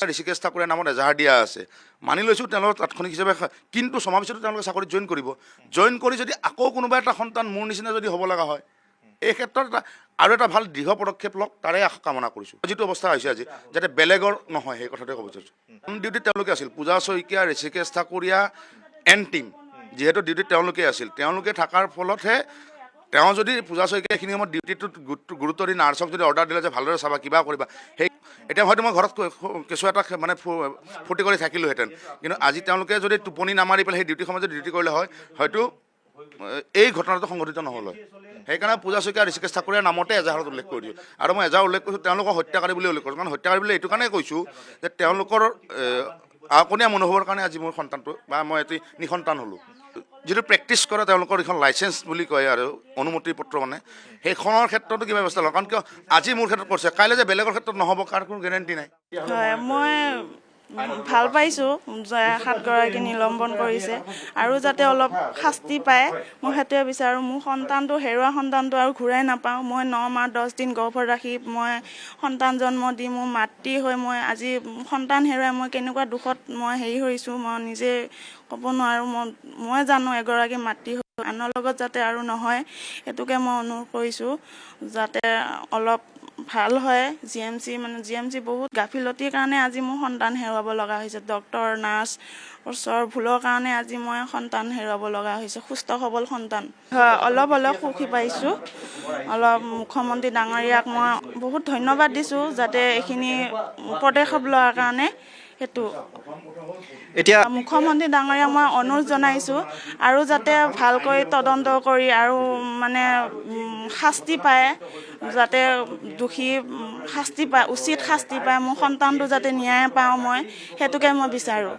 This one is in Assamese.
ঋষিকেশ ঠাকুৰে নামত এজাহাৰ দিয়া আছে, মানি লৈছোঁ তেওঁলোকৰ তাৎক্ষণিক হিচাপে, কিন্তু ছমাহ পিছতো তেওঁলোকে চাকৰিত জইন কৰিব। জইন কৰি যদি আকৌ কোনোবা এটা সন্তান মোৰ নিচিনা যদি হ'ব লগা হয়, এই ক্ষেত্ৰত আৰু এটা ভাল দৃঢ় পদক্ষেপ লওক, তাৰে আশা কামনা কৰিছোঁ। যিটো অৱস্থা হৈছে আজি, যাতে বেলেগৰ নহয়, সেই কথাটোৱে ক'ব বিচাৰিছোঁ। ডিউটিত তেওঁলোকে আছিল, পূজা শইকীয়া, ঋষিকেশ ঠাকুৰীয়া এণ্ড টিম, যিহেতু ডিউটিত তেওঁলোকে আছিল, তেওঁলোকে থকাৰ ফলতহে তেওঁ যদি পূজা শইকীয়া এইখিনি সময়ত ডিউটিটোত গুৰুত্ব দি নাৰ্ছক যদি অৰ্ডাৰ দিলে যে ভালদৰে চাবা, কিবা কৰিবা, সেই এতিয়া হয়তো মই ঘৰত কেঁচুৱা এটা মানে ফূৰ্তি কৰি থাকিলোহেঁতেন, কিন্তু আজি তেওঁলোকে যদি টোপনি নামাৰি পেলাই সেই ডিউটি সময়ত যদি ডিউটি কৰিলে হয়, হয়তো এই ঘটনাটো সংঘটিত নহ'ল হয়। সেইকাৰণে পূজা শইকীয়া, ঋষিকেশ ঠাকুৰীয়াৰ নামতে এজাহাৰত উল্লেখ কৰি দিছোঁ। আৰু মই এজাহাৰ উল্লেখ কৰিছোঁ তেওঁলোকক হত্যাকাৰী বুলি উল্লেখ কৰিছোঁ, কাৰণ হত্যাকাৰী বুলি এইটো কাৰণেই কৈছোঁ যে তেওঁলোকৰ আকনীয়া মনোভাৱৰ কাৰণে আজি মোৰ সন্তানটো বা মই এটি নিসন্তান হ'লোঁ। যিটো প্ৰেক্টিছ কৰে তেওঁলোকৰ এইখন লাইচেঞ্চ বুলি কয় আৰু অনুমতি পত্ৰ, মানে সেইখনৰ ক্ষেত্ৰতো কিবা ব্যৱস্থা লওঁ, কাৰণ কিয় আজি মোৰ ক্ষেত্ৰত কৰিছে, কাইলৈ যে বেলেগৰ ক্ষেত্ৰত নহ'ব তাৰ কোনো গেৰেণ্টি নাই। হয়, মই ভাল পাইছোঁ যে 7গৰাকী নিলম্বন কৰিছে আৰু যাতে অলপ শাস্তি পায়, মই সেইটোৱে বিচাৰোঁ। মোৰ সন্তানটো, হেৰুৱা সন্তানটো আৰু ঘূৰাই নাপাওঁ। মই 9 মাহ 10 দিন গৰ্ভত ৰাখি মই সন্তান জন্ম দি মোৰ মাতৃ হৈ মই আজি সন্তান হেৰুৱাই মই কেনেকুৱা দুখত মই হৈছোঁ, মই নিজে ক'ব নোৱাৰোঁ। মই জানো এগৰাকী মাতৃ হৈ আনৰ লগত যাতে আৰু নহয়, সেইটোকে মই অনুৰোধ কৰিছোঁ যাতে অলপ ভাল হয়। জি এম চি বহুত গাফিলতিৰ কাৰণে আজি মোৰ সন্তান হেৰুৱাব লগা হৈছে। ডক্তৰ, নাৰ্ছ ওচৰৰ ভুলৰ কাৰণে আজি মই সন্তান হেৰুৱাব লগা হৈছে, সুস্থ সবল সন্তান। হয়, অলপ সুখী পাইছোঁ। অলপ মুখ্যমন্ত্ৰী ডাঙৰীয়াক মই বহুত ধন্যবাদ দিছোঁ যাতে এইখিনি পদক্ষেপ লোৱাৰ কাৰণে। সেইটো এতিয়া মুখ্যমন্ত্ৰী ডাঙৰীয়াক মই অনুৰোধ জনাইছোঁ আৰু যাতে ভালকৈ তদন্ত কৰি আৰু মানে শাস্তি পায়, যাতে দোষী শাস্তি পায়, উচিত শাস্তি পায়। মোৰ সন্তানটো যাতে ন্যায় পাওঁ, মই সেইটোকে মই বিচাৰোঁ।